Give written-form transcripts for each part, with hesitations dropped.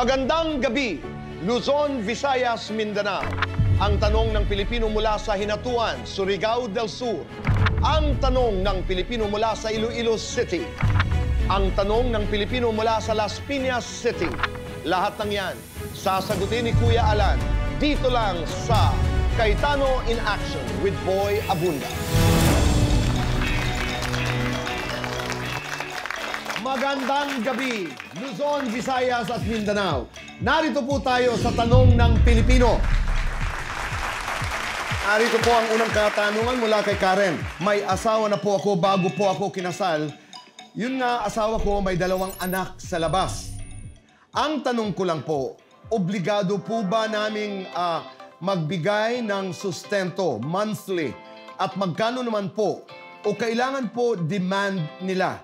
Magandang gabi, Luzon, Visayas, Mindanao. Ang tanong ng Pilipino mula sa Hinatuan, Surigao del Sur. Ang tanong ng Pilipino mula sa Iloilo City. Ang tanong ng Pilipino mula sa Las Piñas City. Lahat ng yan, sasagutin ni Kuya Alan dito lang sa Cayetano in Action with Boy Abunda. Magandang gabi, Luzon, Visayas at Mindanao. Narito po tayo sa tanong ng Pilipino. Narito po ang unang katanungan mula kay Karen. May asawa na po ako bago po ako kinasal. Yun nga, asawa ko may 2 anak sa labas. Ang tanong ko lang po, obligado po ba naming magbigay ng sustento monthly? At magkano naman po? O kailangan po demand nila?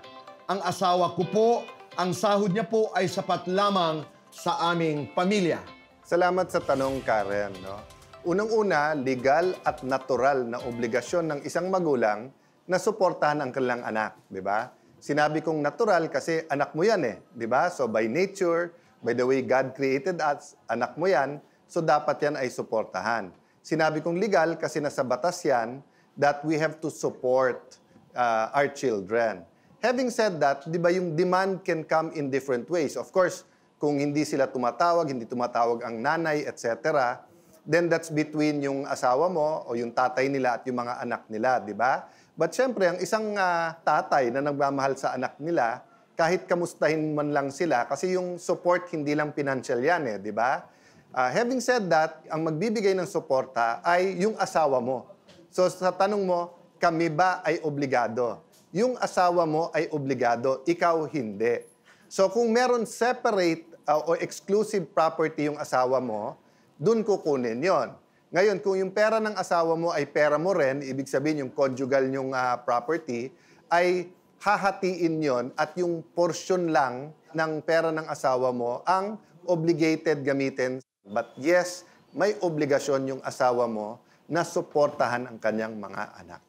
Ang asawa ko po, ang sahod niya po ay sapat lamang sa aming pamilya. Salamat sa tanong, Karen. No? Unang-una, legal at natural na obligasyon ng isang magulang na suportahan ang kanilang anak, di ba? Sinabi kong natural kasi anak mo yan eh, di ba? So by nature, by the way God created us, anak mo yan, so dapat yan ay suportahan. Sinabi kong legal kasi nasa batas yan that we have to support our children. Having said that, di ba yung demand can come in different ways. Of course, kung hindi sila tumatawag, hindi tumatawag ang nanay, etc., then that's between yung asawa mo o yung tatay nila at yung mga anak nila, di ba? But syempre, ang isang tatay na nagmamahal sa anak nila, kahit kamustahin man lang sila, kasi yung support hindi lang financial yan eh, di ba? Having said that, ang magbibigay ng suporta ay yung asawa mo. So sa tanong mo, kami ba ay obligado? Yung asawa mo ay obligado, ikaw hindi. So kung meron separate o exclusive property yung asawa mo, dun kukunin yon. Ngayon, kung yung pera ng asawa mo ay pera mo rin, ibig sabihin yung conjugal yung property, ay hahatiin yon at yung portion lang ng pera ng asawa mo ang obligated gamitin. But yes, may obligasyon yung asawa mo na suportahan ang kanyang mga anak.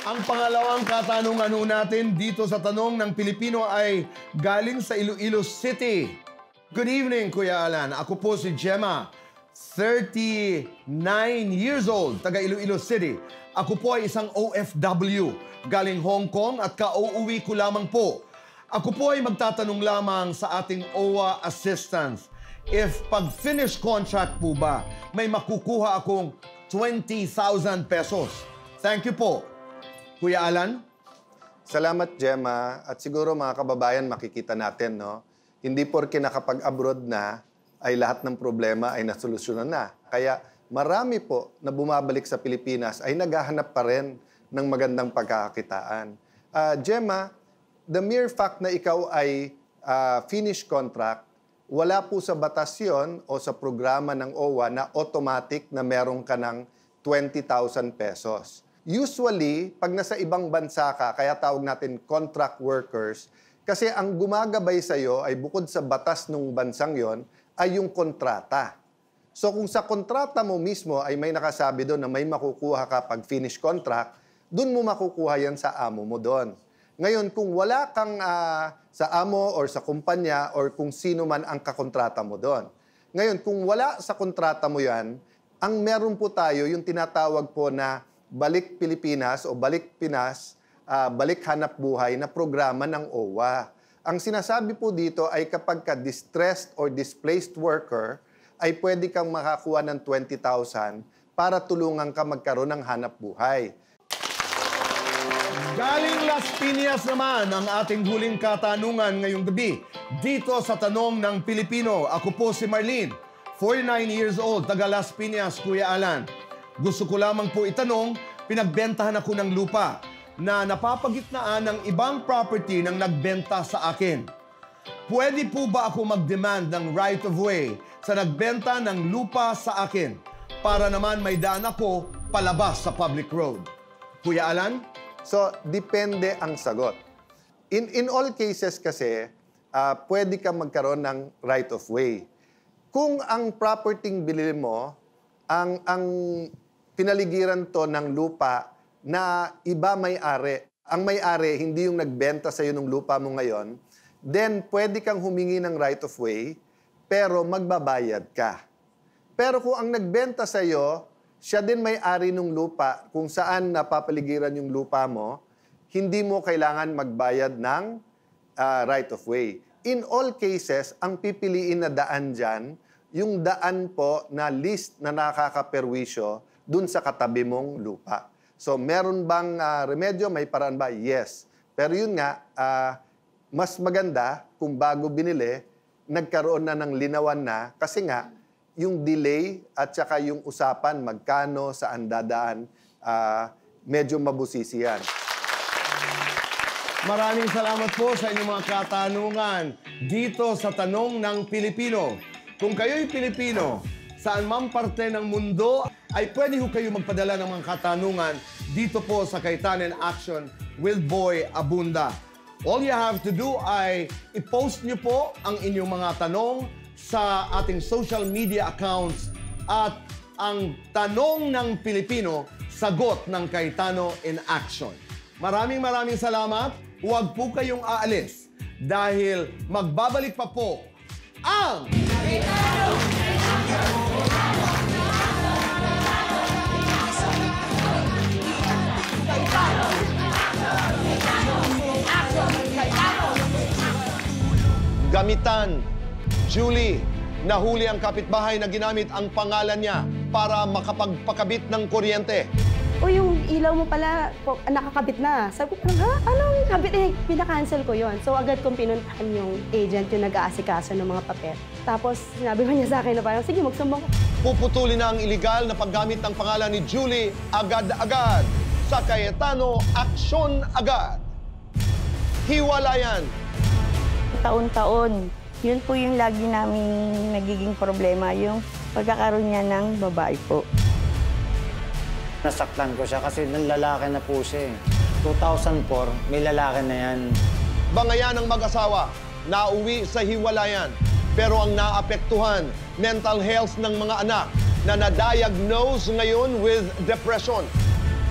Ang pangalawang katanungan natin dito sa tanong ng Pilipino ay galing sa Iloilo City. Good evening, Kuya Alan. Ako po si Gemma, 39 years old, taga Iloilo City. Ako po ay isang OFW, galing Hong Kong at ka-uuwi ko lamang po. Ako po ay magtatanong lamang sa ating OWA assistance. If pag-finish contract po ba, may makukuha akong 20,000 pesos. Thank you po. Kuya Alan? Salamat, Gemma. At siguro mga kababayan, makikita natin, no? Hindi porke nakapag-abroad na, ay lahat ng problema ay nasolusyonan na. Kaya marami po na bumabalik sa Pilipinas ay naghahanap pa rin ng magandang pagkakakitaan. Gemma, the mere fact na ikaw ay finish contract, wala po sa batas yun o sa programa ng OWA na automatic na meron ka ng 20,000 pesos. Usually, pag nasa ibang bansa ka, kaya tawag natin contract workers, kasi ang gumagabay sa'yo ay bukod sa batas ng bansang yon ay yung kontrata. So kung sa kontrata mo mismo ay may nakasabi doon na may makukuha ka pag finish contract, doon mo makukuha yan sa amo mo doon. Ngayon, kung wala kang sa amo or sa kumpanya or kung sino man ang kakontrata mo doon. Ngayon, kung wala sa kontrata mo yan, ang meron po tayo yung tinatawag po na Balik Pilipinas o Balik Pinas, Balik Hanap Buhay na programa ng OWA. Ang sinasabi po dito ay kapag ka distressed or displaced worker, ay pwede kang makakuha ng 20,000 para tulungan ka magkaroon ng hanap buhay. Galing Las Piñas naman ang ating huling katanungan ngayong gabi. Dito sa tanong ng Pilipino, ako po si Marlene, 49 years old, taga Las Piñas, Kuya Alan. Gusto ko lamang po itanong, pinagbentahan ako ng lupa na napapagitnaan ng ibang property nang nagbenta sa akin. Pwede po ba ako mag-demand ng right of way sa nagbenta ng lupa sa akin para naman may daan ako palabas sa public road? Kuya Alan? So, depende ang sagot. In all cases kasi, pwede kang magkaroon ng right of way. Kung ang property binili mo, ang pinaligiran to ng lupa na iba may-ari ang may-ari hindi yung nagbenta sa'yo ng lupa mo ngayon, then pwede kang humingi ng right of way, pero magbabayad ka. Pero kung ang nagbenta sa'yo, siya din may-ari ng lupa kung saan napapaligiran yung lupa mo, hindi mo kailangan magbayad ng right of way. In all cases, ang pipiliin na daan dyan, yung daan po na list na nakakaperwisyo dun sa katabi mong lupa. So, meron bang remedyo? May paraan ba? Yes. Pero yun nga, mas maganda kung bago binili, nagkaroon na ng linawan na kasi nga, yung delay at saka yung usapan, magkano, saan dadaan, medyo mabusisi yan. Maraming salamat po sa inyong mga katanungan dito sa Tanong ng Pilipino. Kung kayo'y Pilipino, saan mang parte ng mundo, ay pwede ho kayo magpadala ng mga katanungan dito po sa Kaytano in Action with Boy Abunda. All you have to do ay i-post nyo po ang inyong mga tanong sa ating social media accounts at ang Tanong ng Pilipino, sagot ng Kaytano in Action. Maraming salamat. Huwag po kayong aalis dahil magbabalik pa po ang Gamitan. Julie, nahuli ang kapitbahay na ginamit ang pangalan niya para makapagpakabit ng kuryente. O yung ilaw mo pala, nakakabit na. Sabi ko, anong kabit? Pinakancel ko yon. So agad kong pinuntahan yung agent, yung nag-aasikaso ng mga papel. Tapos sinabi ko niya sa akin na parang, sige, magsumbong. Puputulin na ang iligal na paggamit ng pangalan ni Julie agad-agad. Sa Cayetano, aksyon agad. Hiwalayan. Taon-taon, yun po yung lagi naming nagiging problema, yung pagkakaroon niya ng babae po. Nasaktan ko siya kasi lalaki na po siya. 2004, may lalaki na yan. Bangayan ng mag-asawa, nauwi sa hiwalayan. Pero ang naapektuhan, mental health ng mga anak na na-diagnose ngayon with depression.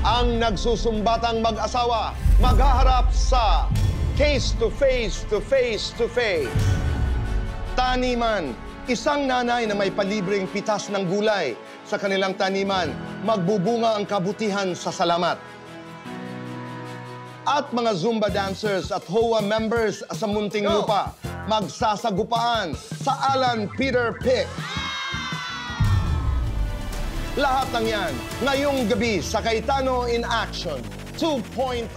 Ang nagsusumbatang mag-asawa, maghaharap sa case to face to face to face. Taniman, isang nanay na may palibreng pitas ng gulay sa kanilang taniman, magbubunga ang kabutihan sa salamat. At mga Zumba dancers at HOA members sa Munting Lupa, magsasagupaan sa Alan Peter Pick. Lahat ng yan, ngayong gabi sa Kaytano in Action 2.0.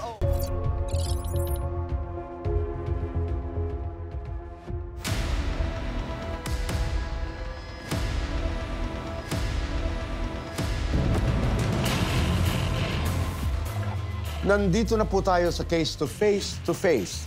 Nandito na po tayo sa case to face.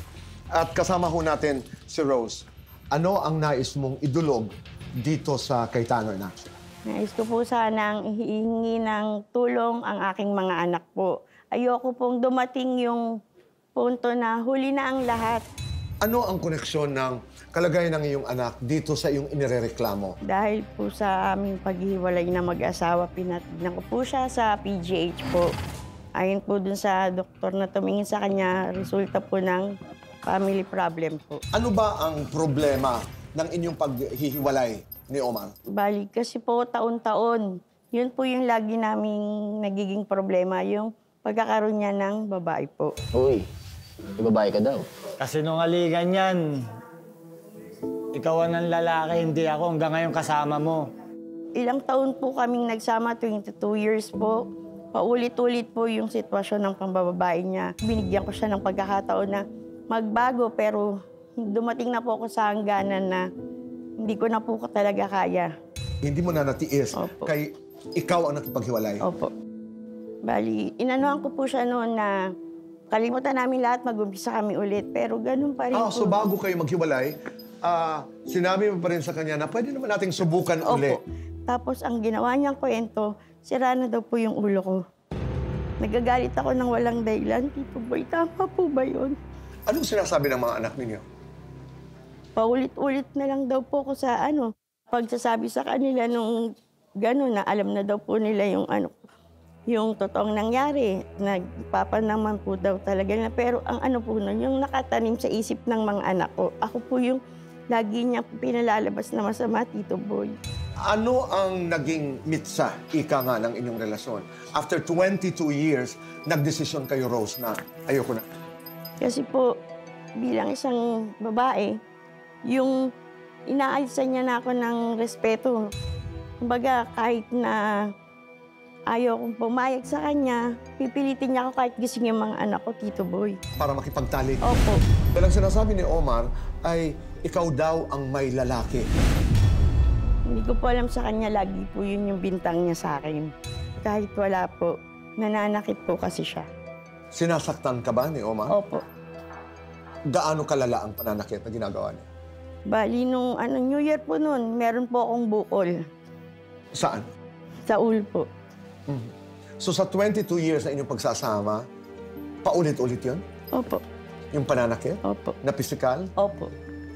At kasama ho natin si Rose. Ano ang nais mong idulog dito sa Kaytano in Action? Nais ko po sanang hihingi ng tulong ang aking mga anak po. Ayoko pong dumating yung punto na huli na ang lahat. Ano ang koneksyon ng kalagayan ng iyong anak dito sa iyong inirereklamo? Dahil po sa aming paghiwalay na mag-asawa, pinatignan ko po siya sa PGH po. Ayon po dun sa doktor na tumingin sa kanya, resulta po ng family problem po. Ano ba ang problema ng inyong paghihiwalay ni Omar? Bali, kasi po taon-taon, yun po yung lagi naming nagiging problema, yung pagkakaroon niya ng babae po. Uy, may babae ka daw. Kasi nung aligan yan, ikaw ang lalaki, hindi ako. Hanggang ngayon kasama mo. Ilang taon po kaming nagsama, 22 years po. Paulit-ulit po yung sitwasyon ng pambababae niya. Binigyan ko siya ng pagkakataon na magbago, pero dumating na po ako sa hangganan na hindi ko na po talaga kaya. Hindi mo na natiis. Opo. Kay ikaw ang nakipaghiwalay. Opo. Bali, inanuhan ko po siya noon na kalimutan namin lahat, mag-umpisa kami ulit. Pero ganun pa rin po. So bago kayo maghiwalay, sinabi mo pa rin sa kanya na pwede naman nating subukan uli. Tapos ang ginawa niyang kwento, sira na daw po yung ulo ko. Nagagalit ako ng walang dahilan. Tito Boy, tama po ba yun? Anong sinasabi ng mga anak ninyo? Paulit-ulit na lang daw po ko sa pagsasabi sa kanila nung gano'n na alam na daw po nila yung yung totoong nangyari. Nagpapanaman po daw talaga na. Pero ang ano po nun, yung nakatanim sa isip ng mga anak ko, ako po yung lagi niya pinalalabas na masama, Tito Boy. Ano ang naging mitsa, ika nga, ng inyong relasyon? After 22 years, nagdesisyon kayo, Rose, na ayoko na. Kasi po, bilang isang babae, yung inaalisan niya na ako ng respeto. Kumbaga, kahit na ayaw kong pumayag sa kanya, pipilitin niya ako kahit gising yung mga anak ko, Tito Boy. Para makipagtalik. Opo. Dahil ang sinasabi ni Omar ay ikaw daw ang may lalaki. Hindi ko po alam sa kanya, lagi po yun yung bintang niya sa akin. Kahit wala po, nananakit po kasi siya. Sinasaktan ka ba ni Omar? Opo. Gaano kalala ang pananakit na ginagawa niya? Bali, nung New Year po noon, meron po akong bukol Saan? sa ulo po. So sa 22 years na inyong pagsasama, paulit-ulit yun? Opo. Yung pananakit? Opo. Na physical? Opo.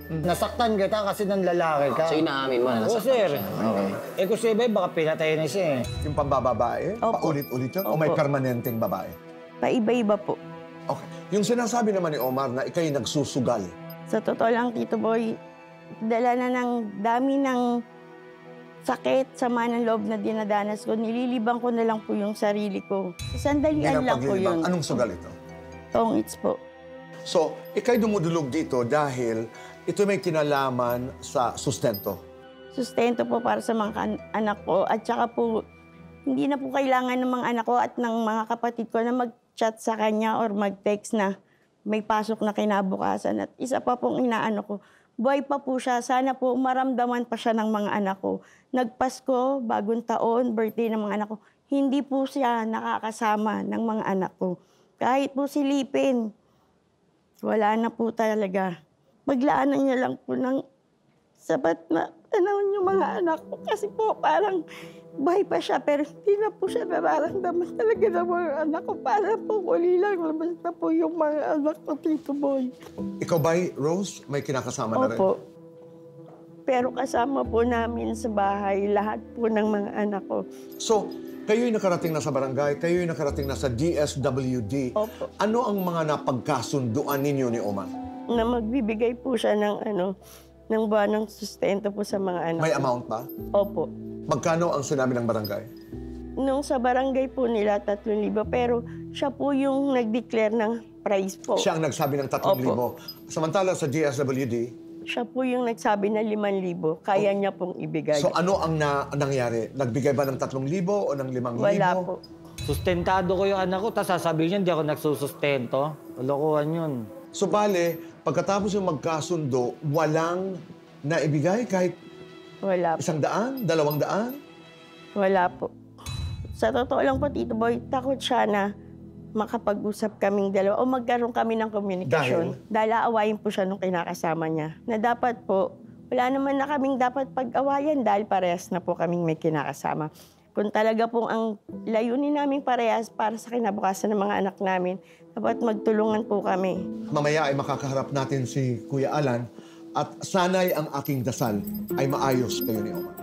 Nasaktan kita kasi ng lalaki ka. So inaamin mo na Oo, nasaktan sir. siya. Okay. Eh kung siya baka pinatay na siya eh. Yung pambababae? Opo. Paulit-ulit yun? O may Opo. permanenteng babae? Paiba-iba po. Okay. Yung sinasabi naman ni Omar na ikay nagsusugal. Sa totoo lang, Tito Boy, dala na ng dami ng sakit, sama ng loob na dinadanas ko. Nililibang ko na lang po yung sarili ko. Sandalian lang po yun. Anong sugal ito? Tongits po. So, ikay dumudulog dito dahil ito may kinalaman sa sustento. Sustento po para sa mga anak ko. At saka po, hindi na po kailangan ng mga anak ko at ng mga kapatid ko na mag-chat sa kanya or mag-text na may pasok na kinabukasan. At isa pa pong inaano ko, buhay pa po siya. Sana po maramdaman pa siya ng mga anak ko. Nagpasko, bagong taon, birthday ng mga anak ko. Hindi po siya nakakasama ng mga anak ko. Kahit po silipin, wala na po talaga. Maglaanan niya lang po ng sapat na panahon yung mga anak ko. Kasi po parang buhay pa siya pero hindi na po siya nararamdaman talaga ng mga anak ko. Para po huli lang, labas na po yung mga anak ko, Tito Boy. Ikaw ba, Rose, may kinakasama na rin? Opo. Pero kasama po namin sa bahay lahat po ng mga anak ko. So, kayo'y nakarating na sa barangay, kayo'y nakarating na sa DSWD. Opo. Ano ang mga napagkasunduan ninyo ni Omar? Na magbibigay po siya ng ng buwanang sustento po sa mga anak May ko. amount ba? Opo. Magkano ang sinabi ng barangay? Nung sa barangay po nila, 3,000. Pero siya po yung nag-declare ng price po. Siya ang nagsabi ng 3,000. Samantala sa DSWD, Siya po yung nagsabi na 5,000. Kaya niya pong ibigay. so ano ang nangyari? Nagbigay ba ng 3,000 o ng 5,000? Wala po. Sustentado ko yung anak ko, tapos sasabihin niya, hindi ako nagsusustento. Kalokohan yun. So bale, pagkatapos yung magkasundo, walang naibigay kahit Wala po. 100, 200? Wala po. Sa totoo lang po, Tito Boy, takot siya na makapag-usap kaming dalawa o magkaroon kami ng komunikasyon. Dahil aawayin po siya nung kinakasama niya. Na dapat po, wala naman na kaming dapat pag-awayan dahil parehas na po kaming may kinakasama. Kung talaga pong ang layunin naming parehas para sa kinabukasan ng mga anak namin, dapat magtulungan po kami. Mamaya ay makakaharap natin si Kuya Alan at sana'y ang aking dasal ay maayos kayo ni Omar.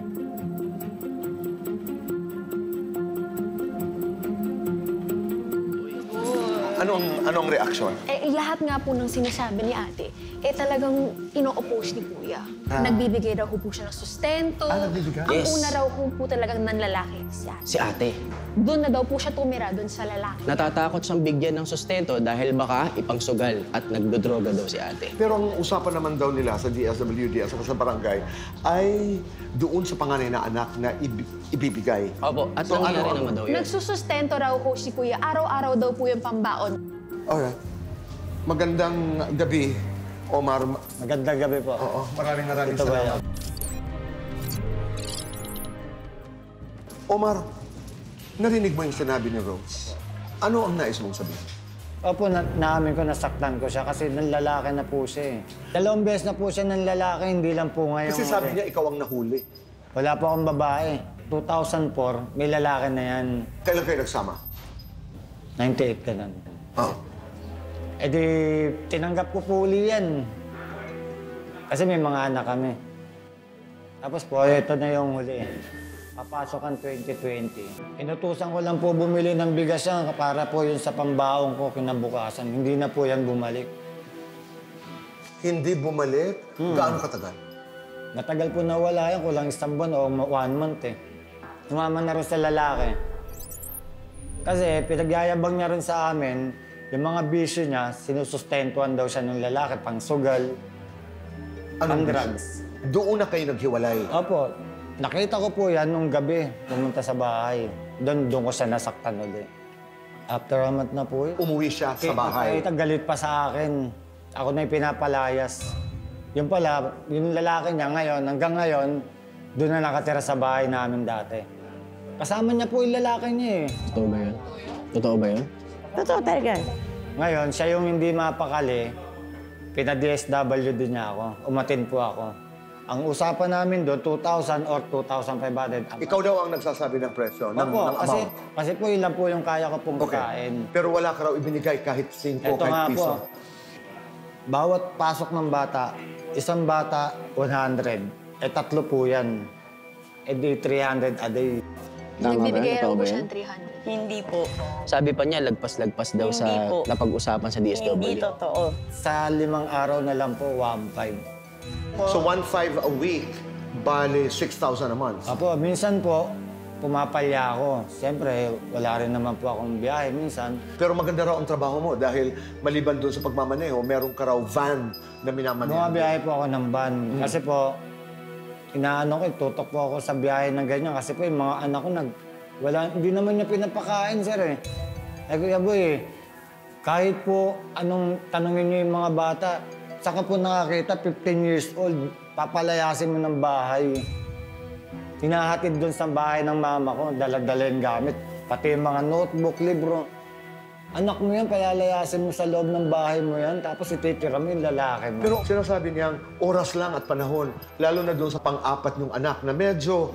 Anong reaksyon? Lahat nga po ng sinasabi ni ate, talagang ino-oppose ni kuya. Nagbibigay raw po siya ng sustento. Nagbibigay? Ang Yes. una raw po talagang nanlalaki si ate. Si ate. Doon na daw po siya tumira, doon sa lalaki. Natatakot siyang bigyan ng sustento dahil baka ipangsugal at nagdodroga daw si ate. Pero ang usapan naman daw nila sa DSWD at sa barangay ay doon sa panganay na anak na ibibigay. Opo, at So, nangyari ano? naman daw yun. Nagsusustento raw po si kuya. Araw-araw daw po yung pambaon. Alright. Magandang gabi, Omar. Magandang gabi po. Oo, maraming Ito ba salamat. Omar, narinig mo yung sinabi ni Rose. Ano ang nais mong sabihin? Opo, naamin ko, nasaktan ko siya kasi nanlalaki na po siya eh. 2 beses na po siya nanlalaki, hindi lang po ngayon. Kasi sabi niya, ikaw ang nahuli. Wala po akong babae. 2004, may lalaki na yan. Kailan kayo nagsama? 98 ka na. Oh. Eh di, tinanggap ko po uli yan. Kasi may mga anak kami. Tapos po, ito na yung huli. Papasok ang 2020. Inutusan ko lang po bumili ng bigas yan para po yun sa pambaong ko kinabukasan. Hindi na po yan bumalik. Hindi bumalik? Gaano katagal? Matagal po nawala yan, kulang isang buwan o 1 month eh. Sumama na rin sa lalaki. Kasi pinagyayabang niya rin sa amin, yung mga bisyo niya, sinusustentuhan daw siya ng lalaki, pang sugal, pang drugs. Doon na kayo naghiwalay? Opo, nakita ko po yan nung gabi, pumunta sa bahay. Doon ko siya nasaktan ulit. After a month na po yun. Umuwi siya sa bahay? Kahit galit pa sa akin. Ako na yung pinapalayas. Yung pala, yung lalaki niya ngayon, hanggang ngayon, doon na nakatira sa bahay namin dati. Kasama niya po yung lalaki niya eh. Totoo ba yun? Totoo ba yun? Totoo talaga. Ngayon, siya yung hindi mapakali, pina-DSW din niya ako. Umatin po ako. Ang usapan namin doon, 2,000 or 2,500. Ikaw daw ang nagsasabi ng presyo, ng Opo, amount. kasi po yun lang po yung kaya ko pong kain. Pero wala ka raw ibinigay kahit 5, Ito nga kahit piso. po, bawat pasok ng bata, isang bata, 100. 3 po yan. Di 300 a day. Tama ba yun? Nagbibigay raw Totoo po ba siya yun? ng 300. Hindi po. Sabi pa niya, lagpas-lagpas daw Hindi sa po. napag-usapan sa DSW. Hindi totoo. Sa 5 araw na lang po, 1,500. So 1,500 a week, bali 6,000 a month. Apo, minsan po, pumapalya ako. Siyempre, wala rin naman po akong biyahe minsan. Pero maganda raw ang trabaho mo dahil maliban doon sa pagmamaneho, meron ka raw van na minamaneho. Bumabiyahe po ako ng van. Kasi po, inaano ko, tutok po ako sa biyahe ng ganyan. Kasi po, yung mga anak ko, hindi naman niya pinapakain, sir eh. Ay, Kuya Boy, kahit po anong tanongin niyo yung mga bata, saka po nakakita, 15 years old, papalayasin mo ng bahay. Hinahatid doon sa bahay ng mama ko, dala-dala yung gamit. Pati yung mga notebook, libro. Anak mo yan, palalayasin mo sa loob ng bahay mo yan, tapos ititira mo yung lalaki mo. Pero sinasabi niyang oras lang at panahon, lalo na doon sa pang-apat niyong anak na medyo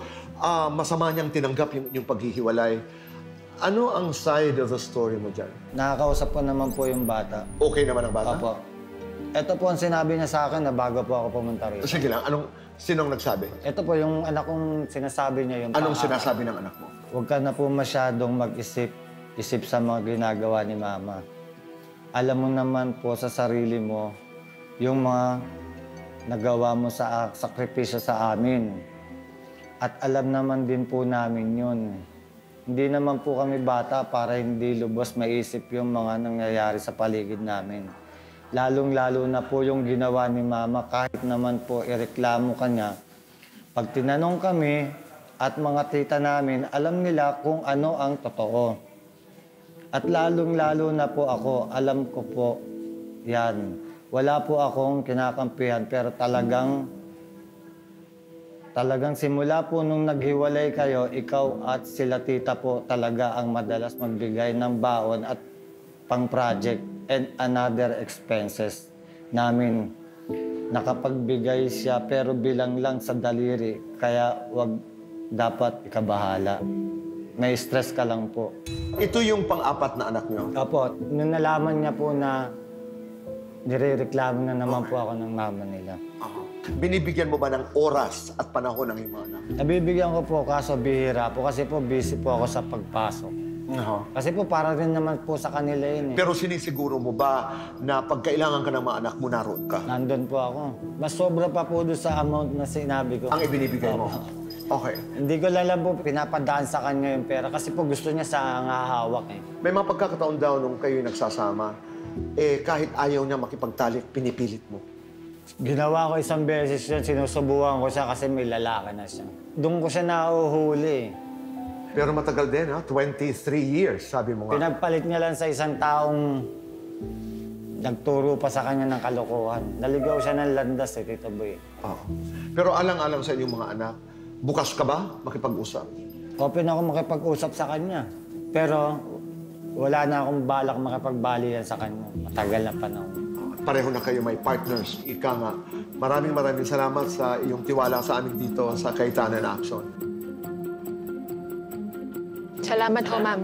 masama niyang tinanggap yung paghihiwalay. Ano ang side of the story mo dyan? Nakakausap po naman po yung bata. Okay naman ang bata? Opo. Ito po ang sinabi niya sa akin na bago po ako pumunta rito. Sige lang, sinong nagsabi? Ito po yung anak kong sinasabi niya yung Anong sinasabi ng anak mo? Huwag ka na po masyadong isip sa mga ginagawa ni Mama. Alam mo naman po sa sarili mo yung mga nagawa mo sa sakripisyo sa amin. At alam naman din po namin yun. Hindi naman po kami bata para hindi lubos maisip yung mga nangyayari sa paligid namin. Lalong-lalo na po yung ginawa ni Mama, kahit naman po ireklamo ka niya. Pag tinanong kami at mga tita namin, alam nila kung ano ang totoo. At lalong-lalo na po ako, alam ko po yan. Wala po akong kinakampihan, pero talagang simula po nung naghiwalay kayo, ikaw at sila tita po talaga ang madalas magbigay ng baon at pang-project and another expenses namin. Nakapagbigay siya pero bilang lang sa daliri, kaya wag dapat ikabahala. May stress ka lang po. Ito yung pang-apat na anak niyo? Opo, nung nalaman niya po na nirereklamo na naman po ako ng mama nila. Binibigyan mo ba ng oras at panahon ng iyong mga anak? Nabibigyan ko po kaso bihira po kasi po busy po ako sa pagpasok. Kasi po para rin naman po sa kanila yun eh. Pero sinisiguro mo ba na pag kailangan ka ng mga anak mo, naroon ka? Nandun po ako. Mas sobra pa po doon sa amount na sinabi ko. Ang ibinibigay mo? Okay. Hindi ko lang po pinapadaan sa kanya yung pera kasi po gusto niya sa hawak eh. May mga pagkakataon daw nung kayo nagsasama, kahit ayaw niya makipagtalik, pinipilit mo. Ginawa ko isang beses yun, sinusubukan ko siya kasi may lalaki na siya. Doon ko siya nahuhuli. Pero matagal din, ha? 23 years, sabi mo nga. Pinagpalit niya lang sa isang taong nagturo pa sa kanya ng kalokohan. Naligaw siya ng landas eh, Tito Boy. Oo. Pero alang-alang sa inyong mga anak, bukas ka ba makipag-usap? Open ako makipag-usap sa kanya. Pero wala na akong balak makipagbalian sa kanya. Matagal na panahon. Pareho na kayo may partners. Ika nga, maraming salamat sa iyong tiwala sa amin dito sa Kaitanan Action. Salamat ho, ma'am.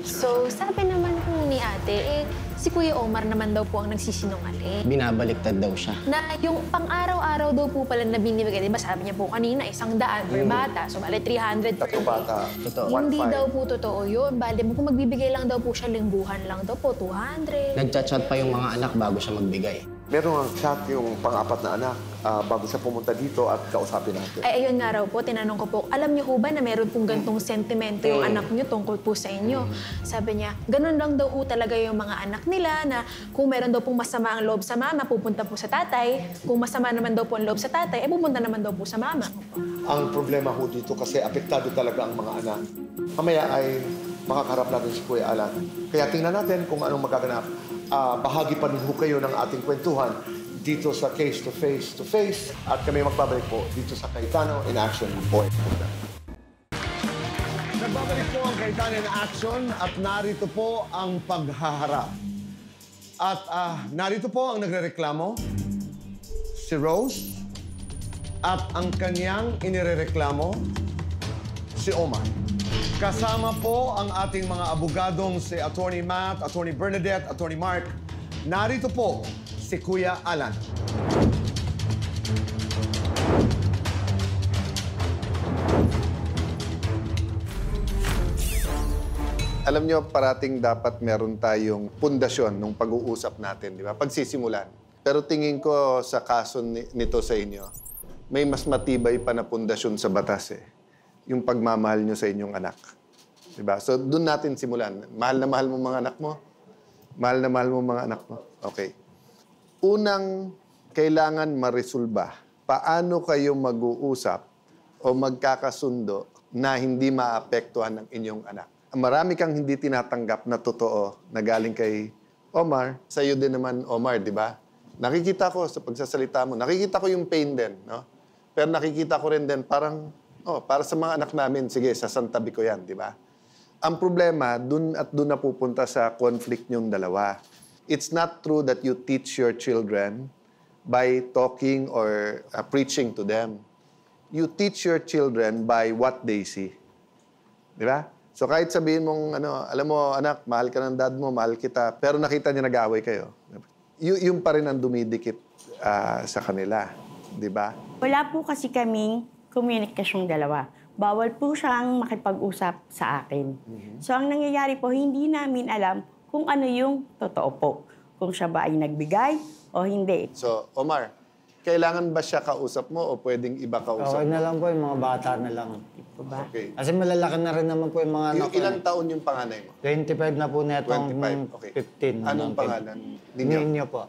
So, sabi naman po ni ate, si Kuya Omar naman daw po ang nagsisinungaling. Binabaliktad daw siya. Na yung pang-araw-araw daw po pala na binibigay, di ba sabi niya po kanina, 100 per bata. So, bali 300 per Tatlong day. bata. Totoo. Hindi 1.5. daw po totoo yun. Bali mo, kung magbibigay lang daw po siya lingguhan lang daw po, 200. Nagchat-chat pa yung mga anak bago siya magbigay. Meron ang chat yung pang-apat na anak bago siya pumunta dito at kausapin natin. Ay, ayun nga raw po, tinanong ko po, alam niyo ho ba na meron pong gantong sentimento yung anak niyo tungkol po sa inyo? Sabi niya, ganun lang daw ho talaga yung mga anak nila na kung meron daw pong masama ang loob sa mama, pupunta po sa tatay. Kung masama naman daw po ang loob sa tatay, pupunta naman daw po sa mama. Ang problema ho dito kasi apektado talaga ang mga anak. Mamaya ay makakarap natin si Kuya Alan. Kaya tingnan natin kung anong magaganap. Bahagi pa rin ho kayo ng ating kwentuhan dito sa Case to Face at kami magbabalik po dito sa Cayetano in Action Point. Nagbabalik po ang Cayetano in Action at narito po ang paghaharap. At narito po ang nagrereklamo, si Rose, at ang kanyang inirereklamo, si Omar. Kasama po ang ating mga abogadong si Attorney Matt, Attorney Bernadette, Attorney Mark. Narito po si Kuya Alan. Alam nyo, parating dapat meron tayong pundasyon nung pag-uusap natin, di ba? Pagsisimulan. Pero tingin ko sa kaso nito sa inyo, may mas matibay pa na pundasyon sa batas eh. Yung pagmamahal nyo sa inyong anak. Diba? So, doon natin simulan. Mahal na mahal mo mga anak mo? Mahal na mahal mo mga anak mo? Okay. Unang kailangan maresolba, paano kayo mag-uusap o magkakasundo na hindi maapektuhan ng inyong anak? Marami kang hindi tinatanggap na totoo na galing kay Omar. Sa'yo din naman, Omar, di ba? Nakikita ko sa pagsasalita mo, nakikita ko yung pain din, no? Pero nakikita ko rin din parang, para sa mga anak namin, sige, sasantabi ko yan, di ba? Ang problema, dun at dun napupunta sa conflict niyong dalawa. It's not true that you teach your children by talking or preaching to them. You teach your children by what they see. Di ba? So kahit sabihin mong, alam mo, anak, mahal ka ng dad mo, mahal kita, pero nakita niya nag-aaway kayo. Yung pa rin ang dumidikit sa kanila. Di ba? Wala po kasi kaming komunikasyong dalawa. Bawal po siyang makipag-usap sa akin. So ang nangyayari po, hindi namin alam kung ano yung totoo po. Kung siya ba ay nagbigay o hindi. So, Omar, kailangan ba siya kausap mo o pwedeng iba kausap Okay mo? na lang po yung mga bata na lang. Diba? Okay. Kasi malalaki na rin naman po yung mga anak ko. Ilang taon yung panganay mo? 25 na po na itong 25, okay. 15. Anong pangalan? Ninyo? Ninyo po.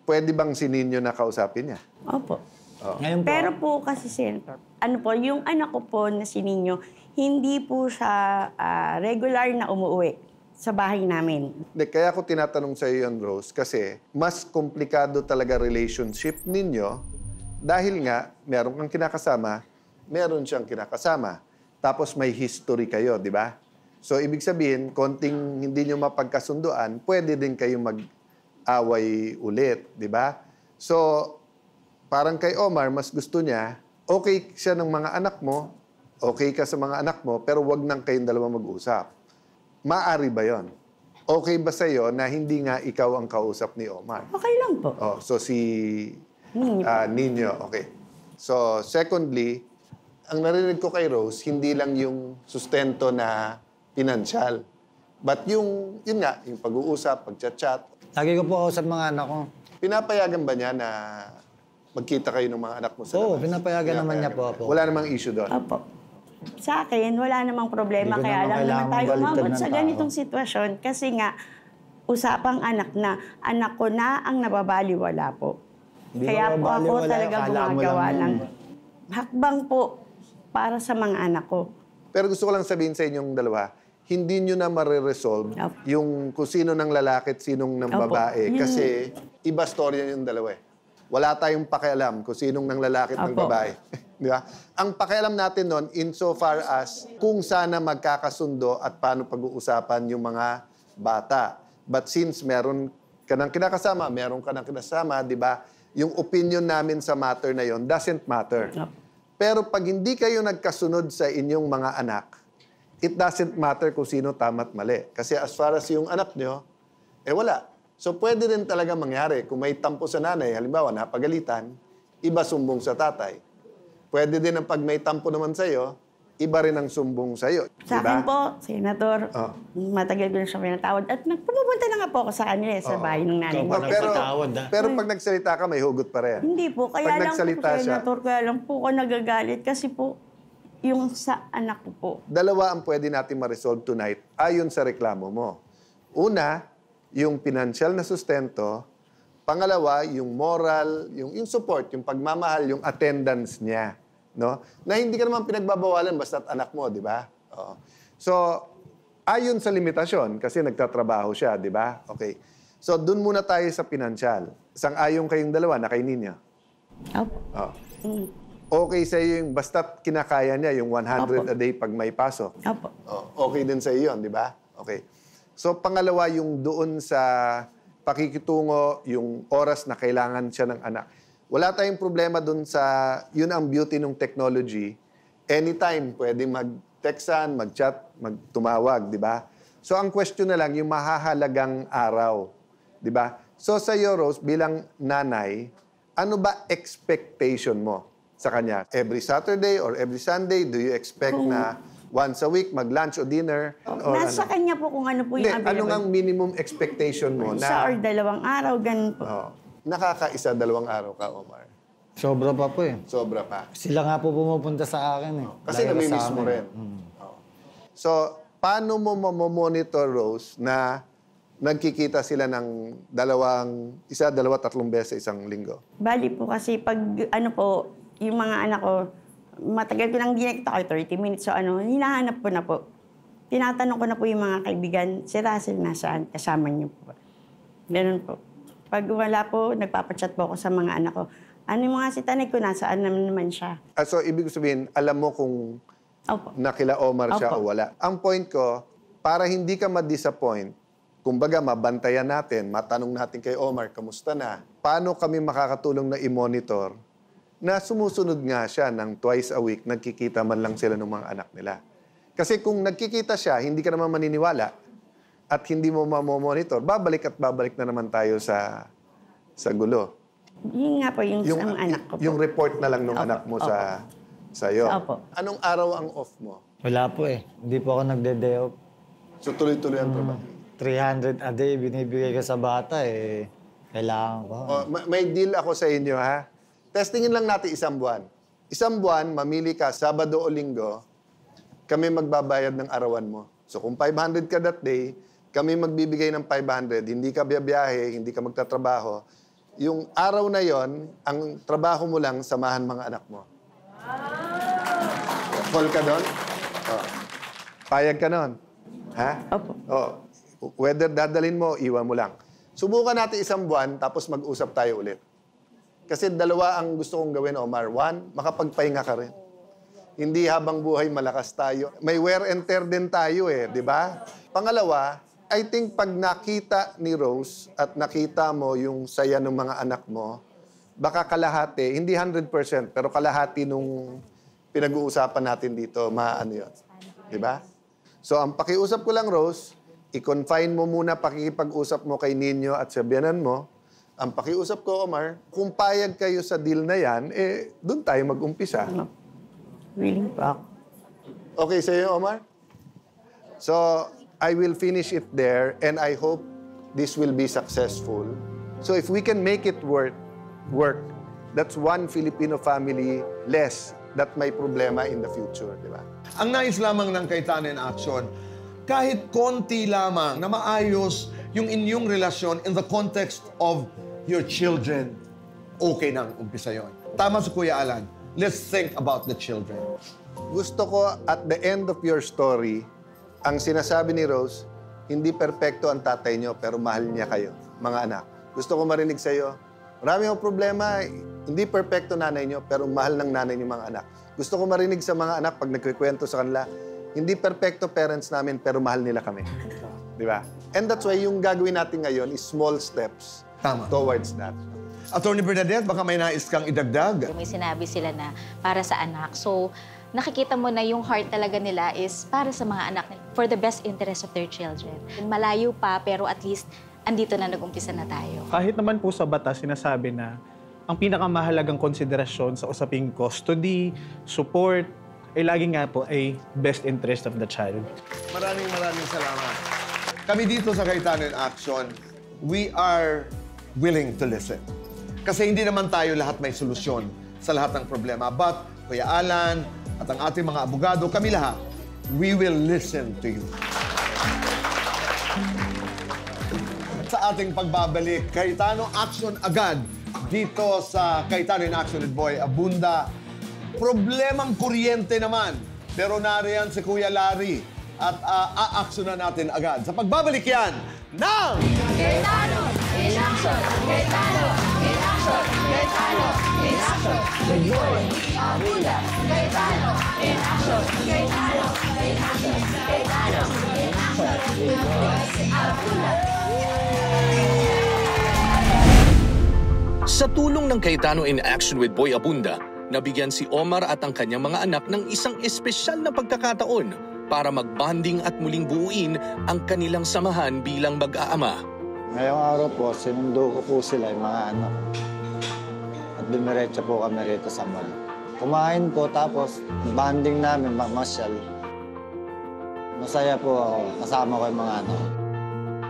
Pwede bang si Ninyo na kausapin niya? Opo. Ngayon po, Pero po kasi, Senator, yung anak ko po na si Ninyo, hindi po siya regular na umuwi sa bahay namin. Kaya ako tinatanong sa iyo yan, Rose, kasi mas komplikado talaga relationship ninyo dahil nga meron kang kinakasama, meron siyang kinakasama. Tapos may history kayo, di ba? So, ibig sabihin, konting hindi nyo mapagkasunduan, pwede din kayo mag-away ulit, di ba? So, parang kay Omar, mas gusto niya, okay siya ng mga anak mo, okay ka sa mga anak mo, pero wag nang kayong dalawa mag-usap. Maari ba yon? Okay ba sa'yo na hindi nga ikaw ang kausap ni Omar? Okay lang po. Oh, so si Ninyo. Ninyo, okay. So, secondly, ang narinig ko kay Rose, hindi lang yung sustento na pinansyal. But yun nga, yung pag-uusap, pag-chat-chat. lagi ko po kausap mga anak ko. Pinapayagan ba niya na magkita kayo ng mga anak mo sa Oo, labas? pinapayagan naman niya po. Wala namang issue doon? Opo. Sa akin, wala namang problema. Hindi ko Kaya naman lang naman kailangan tayo baliktad umabot ng sa tao. ganitong sitwasyon. Kasi nga, usapang anak ko na ang nababaliwala po. Hindi Kaya po ako nababaliwala, talaga akala mo gumagawa lang ng yun. hakbang po para sa mga anak ko. Pero gusto ko lang sabihin sa inyong dalawa, hindi nyo na mariresolve Opo. yung kung sino ng lalaki at sinong ng Opo. babae. Yun. Kasi iba storya yung dalawa eh. Wala tayong pakialam kung sinong ng lalaki at ng Opo. babae. Di ba? Ang pakialam natin nun, insofar as kung sana magkakasundo at paano pag-uusapan yung mga bata. But since meron ka ng kinakasama, meron ka ng kinasama, di ba? Yung opinion namin sa matter na yon doesn't matter. Opo. Pero pag hindi kayo nagkasunod sa inyong mga anak, it doesn't matter kung sino tama at mali. Kasi as far as yung anak nyo, wala. So pwede rin talaga mangyari. Kung may tampo sa nanay, halimbawa napagalitan, iba sumbong sa tatay. Pwede din ang pag may tampo naman sa'yo, iba rin ang sumbong sa'yo. Sa akin po, Senator, matagal ko na siya pinatawad. At nagpupunta na nga po ako sa kanila sa bahay ng nanay Ikaw ko. pa Pero, nagpatawad, pero pag nagsalita ka, may hugot pa rin. Hindi po, Pag kaya lang po, nagsalita siya- Senator, kaya lang po ako nagagalit kasi po, yung sa anak ko po. Dalawa ang pwede natin ma-resolve tonight ayon sa reklamo mo. Una, yung financial na sustento. Pangalawa, yung moral, yung support, yung pagmamahal, yung attendance niya. No? Na hindi ka naman pinagbabawalan basta't anak mo, di ba? Oo. So, ayon sa limitasyon, kasi nagtatrabaho siya, di ba? Okay. So, dun muna tayo sa financial. Sang-ayon kayong dalawa na kay Nina. Opo. Oh. Okay sa iyo yung basta't kinakaya niya yung 100 a day pag may pasok. Opo. Oh, okay din sa iyo yun, di ba? Okay. So, pangalawa, yung doon sa pakikitungo, yung oras na kailangan siya ng anak. Wala tayong problema doon sa, yun ang beauty ng technology. Anytime, pwede mag-textan, mag-chat, magtumawag, di ba? So, ang question na lang, yung mahahalagang araw, di ba? So, sa iyo, Rose, bilang nanay, ano ba expectation mo sa kanya? Every Saturday or every Sunday, do you expect na once a week, mag-lunch o dinner? Or Nasa kanya po kung ano po yung Hindi, ano ang minimum expectation mo Isa na... or 2 araw, ganun po. Oh, nakakaisa 2 araw ka, Omar. Sobra pa po eh. Sobra pa. Sila nga po pumupunta sa akin eh. Kasi Dahil namimiss sa mo amin. rin. Oh. So, paano mo mamomonitor, Rose, na nagkikita sila ng 1, 2, 3 beses isang linggo? Bali po kasi pag ano po, yung mga anak ko, matagal ko nang ginagta ko, 30 minutes. So hinahanap ko na po. Tinatanong ko na po yung mga kaibigan, si Russell nasaan, kasama niyo po. Ganun po. Pag wala po, nagpapachat po ako sa mga anak ko. Ano yung mga si Tanay ko, nasaan naman siya. So, ibig sabihin, alam mo kung Opo. nakila Omar siya Opo. o wala. Ang point ko, para hindi ka ma-disappoint, kumbaga mabantayan natin, matanong natin kay Omar, kamusta na? Paano kami makakatulong na i-monitor na sumusunod nga siya ng twice a week, nagkikita man lang sila ng mga anak nila. Kasi kung nagkikita siya, hindi ka naman maniniwala at hindi mo mamomonitor, babalik at babalik na naman tayo sa gulo. Yun nga po, yung isang anak ko po. Yung report na lang ng Opo, anak mo opo. sa'yo. Opo. Anong araw ang off mo? Wala po eh. Hindi po ako nagde-day off. So tuloy-tuloy ang trabaho. 300 a day binibigay ko sa bata eh. Kailangan ko. May deal ako sa inyo, ha? Testingin lang natin 1 buwan. 1 buwan, mamili ka, Sabado o Linggo, kami magbabayad ng arawan mo. So kung 500 ka that day, kami magbibigay ng 500, hindi ka biyabiyahe, hindi ka magtatrabaho. Yung araw na yon, ang trabaho mo lang, samahan mga anak mo. Call ka doon? Oh. Payag ka doon? Ha? Opo. Oh. Whether dadalhin mo, iwan mo lang. Subukan natin 1 buwan, tapos mag-usap tayo ulit. Kasi 2 ang gusto kong gawin, Omar. 1, makapagpahinga ka rin. Hindi habang buhay malakas tayo. May wear and tear din tayo eh, di ba? Pangalawa, I think pag nakita ni Rose at nakita mo yung saya ng mga anak mo, baka kalahati, hindi 100%, pero kalahati nung pinag-uusapan natin dito, maano yun. Di ba? So, ang pakiusap ko lang, Rose, i-confine mo muna pakikipag-usap mo kay Nino at sa biyanan mo. Ang pakiusap ko, Omar, kung payag kayo sa deal na yan, doon tayo mag-umpisa. Willing po ako. Okay sa'yo, Omar? So, I will finish it there and I hope this will be successful. So, if we can make it work, that's 1 Filipino family less that may problema in the future, di ba? Ang nais lamang ng Kaitana in Action, kahit konti lamang na maayos yung inyong relasyon in the context of your children, okay nang umpisa yon. Tama si Kuya Alan. Let's think about the children. Gusto ko at the end of your story, ang sinasabi ni Rose, hindi perpekto ang tatay niyo pero mahal niya kayo, mga anak. Gusto ko marinig sa iyo, marami akong problema, hindi perpekto nanay niyo pero mahal ng nanay niyo mga anak. Gusto ko marinig sa mga anak pag nagkikwento sa kanila, hindi perpekto parents namin pero mahal nila kami. Di ba? And that's why yung gagawin natin ngayon is small steps Tama. towards that. Attorney Bernadette, baka may nais kang idagdag. May sinabi sila na para sa anak. So, nakikita mo na yung heart talaga nila is para sa mga anak nila, for the best interest of their children. Malayo pa, pero at least andito na nag-umpisa na tayo. Kahit naman po sa batas, sinasabi na ang pinakamahalagang konsiderasyon sa usaping custody, support, ay lagi nga po ay best interest of the child. Maraming salamat. Kami dito sa Cayetano in Action, we are willing to listen. Kasi hindi naman tayo lahat may solusyon sa lahat ng problema. But, Kuya Alan at ang ating mga abogado, kami lahat, we will listen to you. Sa ating pagbabalik, Cayetano Action agad dito sa Cayetano in Action with Boy Abunda. Problemang kuryente naman. Pero nariyan si Kuya Larry at a-actionan natin agad. Sa pagbabalik yan ng Cayetano in Action! Cayetano in Action! Cayetano in Action! With Boy Abunda! Cayetano in Action! Cayetano in Action! Cayetano in Action! With Boy Abunda! Sa tulong ng Cayetano in Action with Boy Abunda, nabigyan si Omar at ang kanyang mga anak ng isang espesyal na pagkakataon para mag-bonding at muling buuin ang kanilang samahan bilang mag-aama. Ngayong araw po, sinundo ko po sila yung mga anak. At dumiretso po kami rito sa mall. Kumain po, tapos bonding namin, mamasyal. Masaya po ako, kasama ko yung mga anak.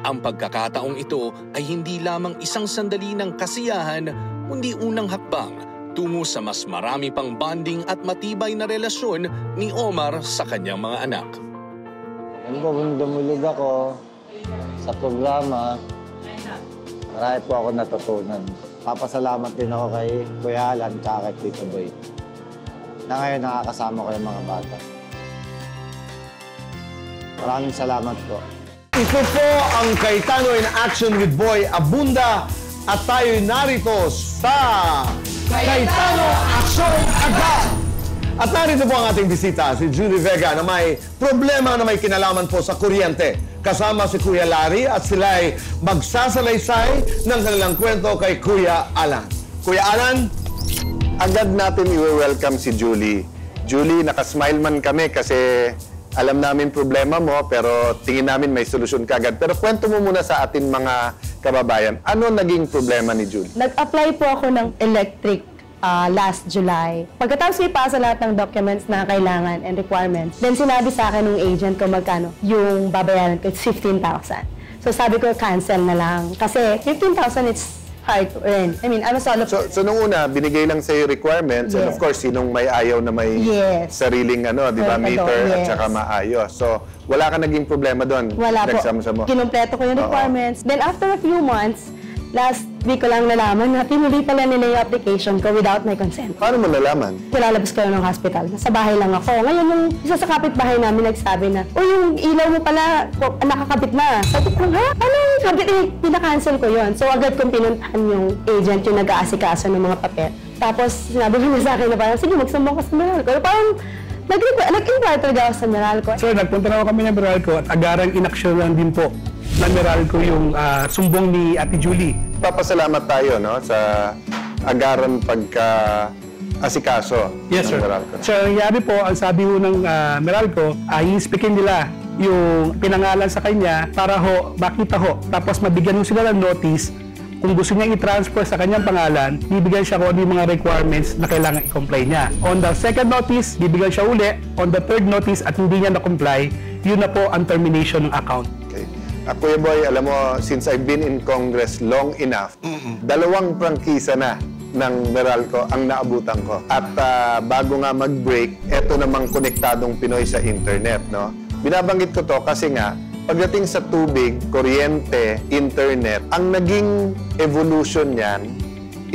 Ang pagkakataong ito ay hindi lamang isang sandali ng kasiyahan, kundi unang hakbang tungo sa mas marami pang bonding at matibay na relasyon ni Omar sa kanyang mga anak. Yan po, kung dumulog ako sa programa, marami po ako natutunan. Papasalamat din ako kay Kuya Alan at kay Tito Boy na ngayon nakakasama ko yung mga bata. Maraming salamat po. Ito po ang Cayetano in Action with Boy Abunda at tayo'y narito sa Cayetano Action agad! At narito po ang ating bisita, si Julie Vega, na may problema na may kinalaman po sa kuryente. Kasama si Kuya Larry at sila ay magsasalaysay ng kanilang kwento kay Kuya Alan. Kuya Alan? Agad natin i-welcome si Julie. Julie, nakasmile man kami kasi alam namin problema mo, pero tingin namin may solusyon kagad. Pero kwento mo muna sa atin mga kababayan, ano naging problema ni Julie? Nag-apply po ako ng electric last July. Pagkatapos ipasa lahat ng documents na kailangan and requirements, then sinabi sa akin ng agent ko magkano yung babayaran ko, it's 15,000. So sabi ko, cancel na lang. Kasi 15,000, it's hard to earn. I mean, I'm a solo person. So nung una, binigay lang sa'yo requirements, and of course, sinong may ayaw na may sariling di ba, meter at saka maayos. So wala ka naging problema doon? Wala po. Kinumpleto ko yung requirements. Then after a few months, last week ko lang nalaman na tinuloy pala nila yung application ko without my consent. Paano mo nalaman? Kilalabas ko ng hospital. Nasa bahay lang ako. Ngayon, yung isa sa kapitbahay namin nagsabi na, yung ilaw mo pala, nakakabit na. Sabi ko, ha? Anong kabit? Pinakancel ko yon. So agad kong pinuntahan yung agent, yung nag-aasikaso ng mga papel. Tapos sinabi ko na sa akin na parang, sige, magsumbong ka sa Meralco. Parang, nag-inquire talaga ako sa Meralco. Sir, nagpunta na kami ng Meralco at agarang inaksyon lang din po na Meralco yung sumbong ni Ate Julie. Papasalamat tayo sa agaran pagka-asikaso yes, ng sir. Meralco. So, nangyari po, ang sabi ho ng Meralco, i-inspectin nila yung pinangalan sa kanya para makita tapos mabigyan mo sila ng notice. Kung gusto niyang i-transfer sa kanyang pangalan, bibigyan siya kung ano yung mga requirements na kailangan i-comply niya. On the second notice, bibigyan siya uli. On the third notice at hindi niya na-comply, yun na po ang termination ng account. Okay. Kuya Boy, alam mo, since I've been in Congress long enough, 2 prangkisa na ng Meralco ang naabutan ko. At bago nga mag-break, eto namang konektadong Pinoy sa internet. Binabanggit ko to kasi nga, pagdating sa tubig, kuryente, internet, ang naging evolution niyan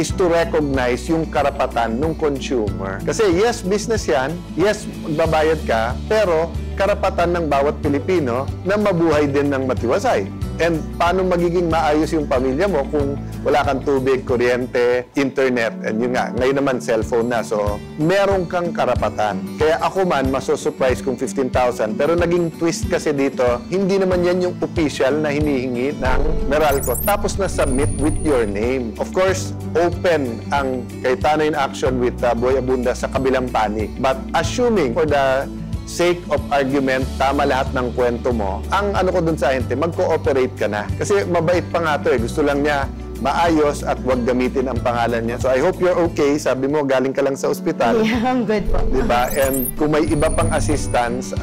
is to recognize yung karapatan ng consumer. Kasi yes, business yan, yes, magbabayad ka, pero karapatan ng bawat Pilipino na mabuhay din ng matiwasay. And paano magiging maayos yung pamilya mo kung wala kang tubig, kuryente, internet, and yun nga, ngayon naman cellphone na. So, meron kang karapatan. Kaya ako man, maso-surprise kung 15,000. Pero naging twist kasi dito, hindi naman yan yung official na hinihingi ng Meralco. Tapos na-submit with your name. Of course, open ang Cayetano in Action with Boy Abunda sa kabilang panig. But assuming for the sake of argument, tama lahat ng kwento mo, ang ano ko dun sa ahente, mag-cooperate ka na. Kasi mabait pa nga to eh. Gusto lang niya maayos at wag gamitin ang pangalan niya. So I hope you're okay. Sabi mo, galing ka lang sa ospital. Yeah, I'm good po. Diba? And kung may iba pang assistance,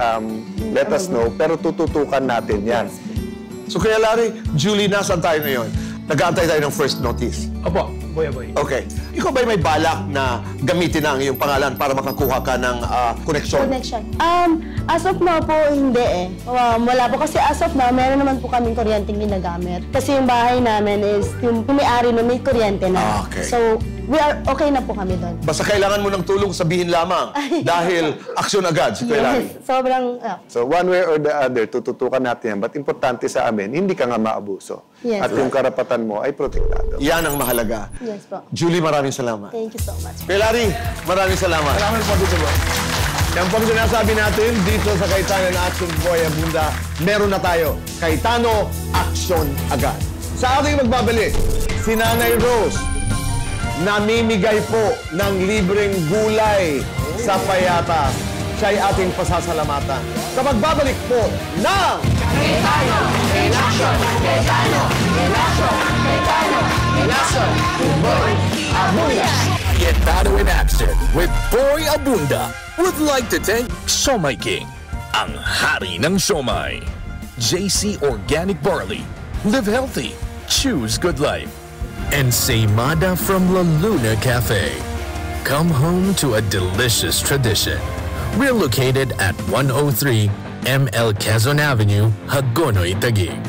let us know. Pero tututukan natin yan. So Kuya Larry, Julie, nasaan tayo ngayon? Nag-aantay tayo ng first notice. Opo, boy. Okay. Ikaw ba'y may balak na gamitin ang iyong pangalan para makakuha ka ng koneksyon? As of now po, hindi eh. Wala po kasi as of now, meron naman po kaming kuryenteng ginagamit. Kasi yung bahay namin is, yung may-ari na may kuryente na. Okay. So, we are okay na po kami doon. Basta kailangan mo ng tulong, sabihin lamang. Dahil aksyon agad si Kuya Larry. Yes, sobrang... So one way or the other, tututukan natin yan. But importante sa amin, hindi ka nga maabuso. Yes, At yung karapatan mo ay protektado. Yan ang mahalaga. Yes po. Julie, maraming salamat. Thank you so much. Kuya Larry, maraming salamat. Salamat po dito po. Yan pong sinasabi natin dito sa Cayetano na Action Boy Abunda, meron na tayo. Cayetano, action agad. Sa ating magbabalik, si Nanay Rose, namimigay po ng libreng gulay sa payata. Siya'y ating pasasalamatan. Sa magbabalik po ng Cayetano in Action! Cayetano in Action! Cayetano in Action! Boy Abunda! Cayetano in Action with Boy Abunda would like to thank Siomai King, ang hari ng siomai. JC Organic Barley, live healthy, choose good life. And Seimada from La Luna Cafe. Come home to a delicious tradition. We're located at 103 ML Quezon Avenue, Hagonoy, Taguig.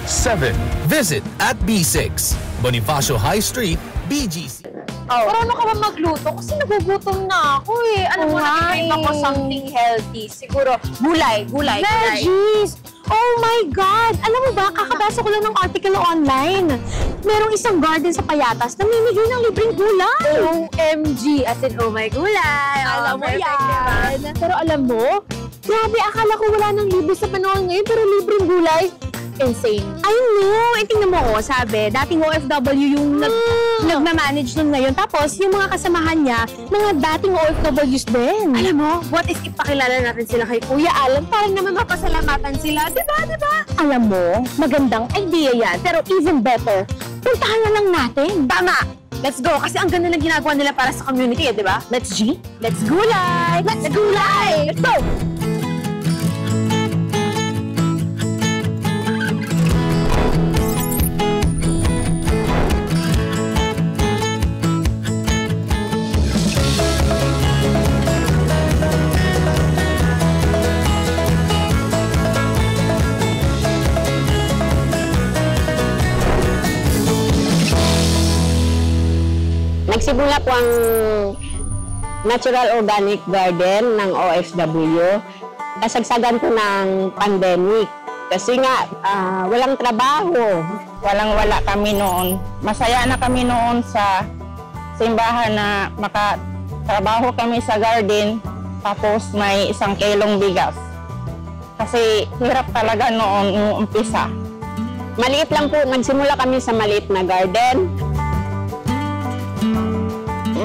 7. Visit at B6, Bonifacio High Street, BGC. Marunong ka ba magluto? Kasi nagugutom na ako eh. Alam mo, nakikita ko something healthy. Siguro, gulay. Veggies! Oh my God! Alam mo ba, kakabasa ko lang ng article online. Merong isang garden sa Payatas na namimigay ng libreng gulay. OMG! As in, oh my gulay! Alam mo yan. Pero alam mo, grabe, akala ko wala nang libre sa panahon ngayon, pero libreng gulay. Insane. I know! Tingnan mo ko, sabi, dating OFW yung nagmamanage nun ngayon. Tapos, yung mga kasamahan niya, mga dating OFWs din. Alam mo, what if ipakilala natin sila kay Kuya Alan para naman mapasalamatan sila? Diba? Alam mo, magandang idea yan. Pero even better, puntahan na lang natin. Tama! Let's go! Kasi ang ganda ng ginagawa nila para sa community, di ba? Let's G? Let's gulay! Let's gulay! Let's go! Nagsimula po ang Natural Organic Garden ng OFW. Kasagsagan po ng pandemic. Kasi nga, walang trabaho. Walang-wala kami noon. Masaya na kami noon sa simbahan na makatrabaho kami sa garden, tapos may 1 kilong bigas. Kasi hirap talaga noon yung umpisa. Maliit lang po, nagsimula kami sa maliit na garden.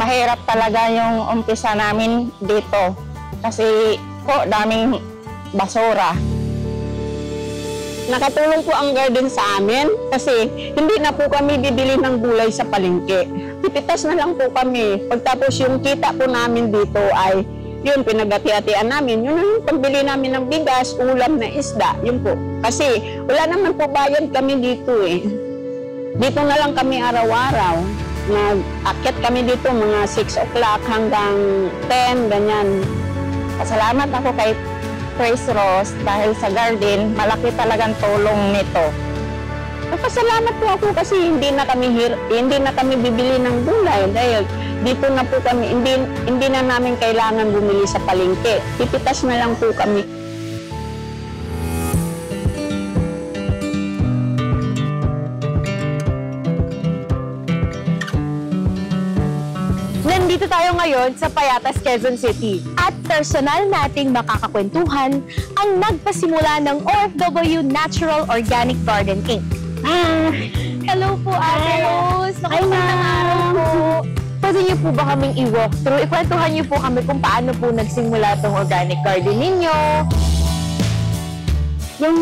Mahirap talaga yung umpisa namin dito kasi po daming basura. Nakatulong po ang garden sa amin kasi hindi na po kami bibili ng gulay sa palengke. Pipitas na lang po kami. Pagtapos yung kita po namin dito ay yun, pinagati-hatian namin. Yun yung pambili namin ng bigas, ulam na isda. Yun po. Kasi wala naman po bayad kami dito eh. Dito na lang kami araw-araw. Nag-akit kami dito mga 6 o'clock hanggang 10, ganyan. Pasalamat ako kay Praise Rose dahil sa garden, malaki talagang tulong nito. Nagpasalamat po ako kasi hindi na kami bibili ng gulay dahil dito na po kami, hindi na namin kailangan bumili sa palengke. Pipitas na lang po kami. Nandito tayo ngayon sa Payatas, Quezon City. At personal nating makakakwentuhan ang nagpasimula ng OFW Natural Organic Garden Inc. Hello po, Ate Rose. Nakapagandang araw po. pwede niyo po ba kaming i-walk through? Ikwentuhan niyo po kami kung paano po nagsimula tong organic garden ninyo. Yung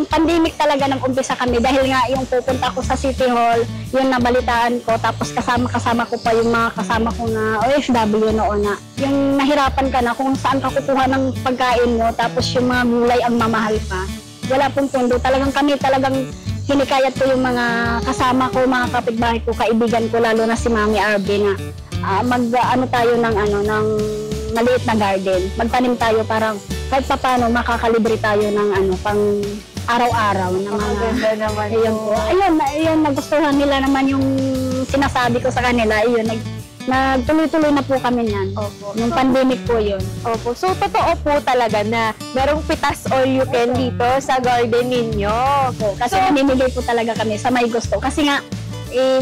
pandemic talaga nag-umpisa kami dahil nga yung pupunta ko sa City Hall, yung nabalitaan ko, tapos kasama ko pa yung mga kasama ko na OFW noon na. Yung nahirapan ka na kung saan ka kukuha ng pagkain mo, tapos yung mga gulay ang mamahal pa. Wala pong pundo. Talagang hinikayat ko yung mga kasama ko, mga kapitbahay ko, kaibigan ko, lalo na si Mami Arby na tayo ng maliit na garden. Magtanim tayo parang kahit paano makakalibre tayo ng pang araw-araw na mga... Maganda naman Ayun, nagustuhan nila naman yung sinasabi ko sa kanila. Ayun, nagtuloy-tuloy na po kami niyan. Opo. Nung pandemic po yun. Opo. So, totoo po talaga na merong pitas all you can dito sa garden ninyo. Opo. Kasi namimigay po talaga kami sa may gusto. Kasi nga,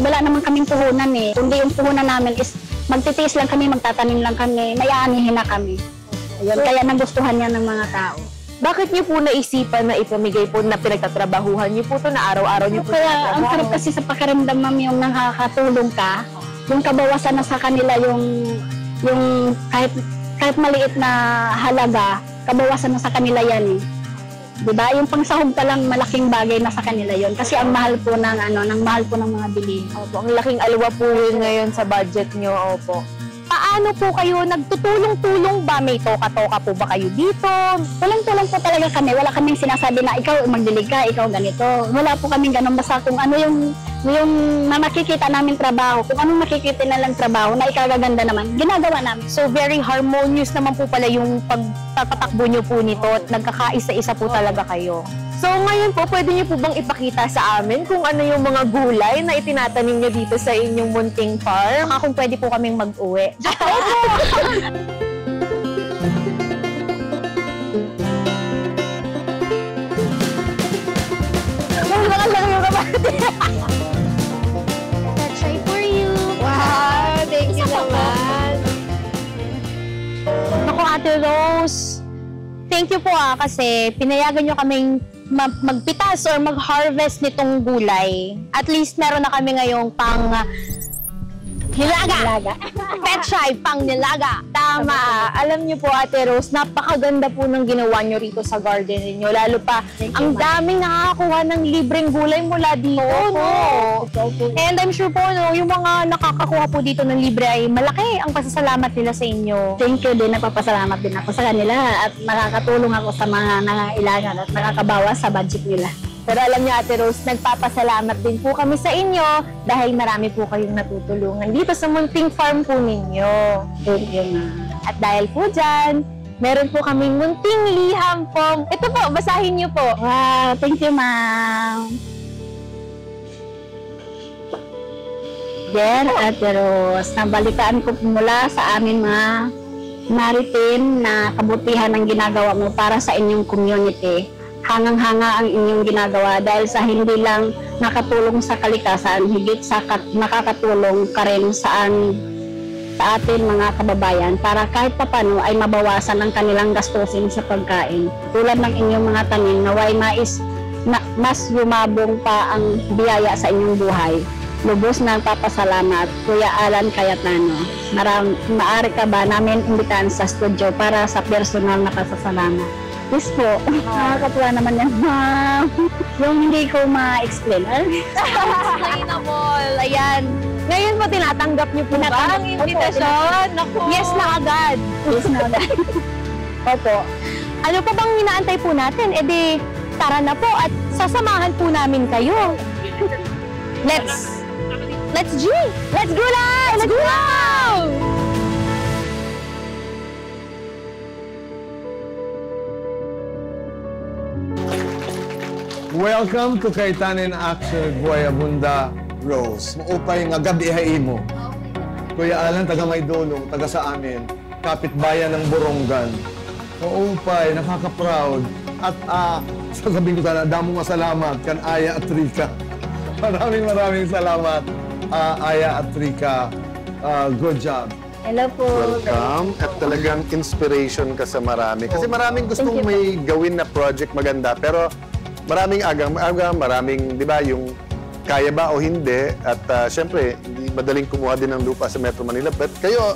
wala naman kaming puhunan eh. Kundi yung puhunan namin is magtitiis lang kami, magtatanim lang kami, may aanihin na kami. Ayun, kaya nagustuhan niya ng mga tao. Bakit niyo po naisipan na ipamigay po na pinagtatrabahuhan niyo po ito na araw-araw niyo po? Kaya ang sarap kasi sa pakiramdam, ma'am, yung nakakatulong ka, yung kabawasan na sa kanila yung kahit maliit na halaga, kabawasan na sa kanila yan eh. Diba? Yung pangsahog pa lang malaking bagay na sa kanila yon kasi ang mahal po ng mga bilihin. Opo, ang laking alwa po yun ngayon sa budget niyo. Opo. Paano po kayo nagtutulong-tulong ba? May toka-toka po ba kayo dito? Tulong-tulong po talaga kami. Wala kaming sinasabi na ikaw magdilig ka, ikaw ganito. Wala po kaming ganun. Basta kung ano yung nakikita namin trabaho, kung anong nakikita nalang trabaho na ikagaganda naman, ginagawa namin. So very harmonious naman po pala yung pagpapatakbo niyo po nito at nagkakaisa-isa po talaga kayo. So ngayon po, pwede niyo po bang ipakita sa amin kung ano yung mga gulay na itinatanim niyo dito sa inyong munting farm? Baka kung pwede po kaming mag-uwi. Try for you. Wow, thank you naman. Naku, Ate Rose, thank you po kasi pinayagan nyo kaming magpitas or mag-harvest nitong gulay. At least meron na kami ngayong pang nilaga. Petchay, pang nilaga. Tama. Alam niyo po, Ate Rose, napakaganda po ng ginawa niyo rito sa garden niyo. Lalo pa, ang daming nakakakuha ng libreng gulay mula dito, no? And I'm sure po, no, yung mga nakakakuha po dito ng libre ay malaki ang pasasalamat nila sa inyo. Thank you din. Napapasalamat din ako sa kanila at nakakatulong ako sa mga nangailangan at nakakabawas sa budget nila. Pero alam niyo, Ate Rose, nagpapasalamat din po kami sa inyo dahil marami po kayong natutulungan dito sa munting farm po ninyo. Thank you, ma'am. At dahil po dyan, meron po kaming munting liham po. Ito po, basahin niyo po. Wow, thank you, ma'am. Dear Ate Rose, nabalitaan ko mula sa amin mga maritim na kabutihan ang ginagawa mo para sa inyong community. Hangang-hanga ang inyong ginagawa dahil sa hindi lang nakatulong sa kalikasan, higit sa nakakatulong ka rin sa atin mga kababayan para kahit papano ay mabawasan ang kanilang gastusin sa pagkain. Tulad ng inyong mga tanim naway mas yumabong pa ang biyaya sa inyong buhay. Lubos na papasalamat, Kuya Alan Cayetano. Maaari ka ba namin imbitahan sa studio para sa personal na pasasalamat? Yes po. Nakakatuwa naman yan, ma'am. Yung hindi ko ma-explain. Explainable. Ayan. Ngayon po, tinatanggap niyo po ba ang invitation? Yes na agad. Yes na agad. Opo. Ano pa bang hinaantay po natin? E di, tara na po at sasamahan po namin kayo. Let's G! Let's go lang! Let's go lang! Welcome to Kaitanin Action Guayabunda Rose. Maupay nga gabi mo. Kuya Alan, taga Maydolong, taga sa amin. Kapitbayan ng Borongan. Maupay, nakaka-proud. At sasabihin ko sana, damo nga salamat kan Aya at Rika. Maraming salamat, Aya at Rika. Good job. Hello po. Welcome. At talagang inspiration ka sa marami. Kasi maraming gustong may gawin na project maganda. Pero maraming agang, maraming, di ba, yung kaya ba o hindi. At syempre, hindi madaling kumuha din ng lupa sa Metro Manila. But kayo,